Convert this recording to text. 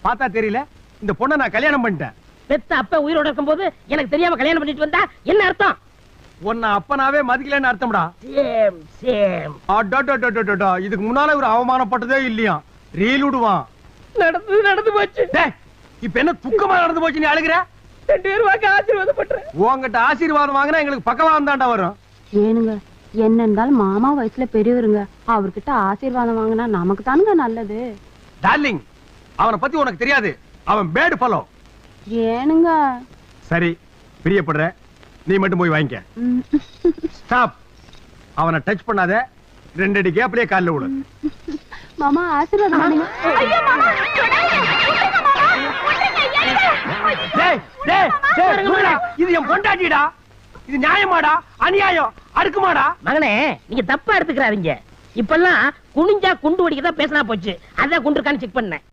பார்த்தா தெரியல இந்த பொண்ணை நான் கல்யாணம் பண்ணிட்டேன். பெத்த அப்ப உயிரோட இருக்கும் போது எனக்கு தெரியாம கல்யாணம் பண்ணிட்டு வந்தா என்ன அர்த்தம்? உன்னை அப்பனாவே மதிக்கலன்னு அர்த்தம்டா. Same same. இதுக்கு முன்னால ஒரு அவமானப்பட்டதே இல்லையா? ரீல் விடுவான். நடந்து போச்சு. இப்ப என்ன துக்கமா நடந்து போச்சு? நீ அழுகிற? 2 பேரும் வாங்க ஆசீர்வாதம் பண்றேன். உங்ககிட்ட ஆசீர்வாதம் வாங்கினா எங்களுக்கு பக்கவாதம் தாண்டா வரும். ஏனுங்க, என்ன இருந்தாலும் மாமா வயசுல பெரியவருங்க, அவர்கிட்ட ஆசீர்வாதம் வாங்கினா நமக்கு தானுங்க நல்லது. டார்லிங், அவனை பத்தி உனக்கு தெரியாது. அவன் பேட் ஃபாலோ. ஏனுங்க? சரி, பிரியப்படுற, நீ மட்டும் போய் வாங்கிக்க. ஸ்டாப். அவனை டச் பண்ணாத. 2 அடி கேப்லயே கால்ல விடு. மாமா ஆசீர்வாதம் பண்ணுங்க. ஐயோ மாமா, இது என் பொண்டாட்டிடா. இது நியாயமாடா அநியாயம் அடுக்குமாடா? மகனே, நீங்க தப்பா எடுத்துக்கிறாதீங்க. இப்பெல்லாம் குனிஞ்சா குண்டு ஒடிக்கதான் பேசினா போச்சு. அதான் குண்டு இருக்கான்னு செக் பண்ணேன்.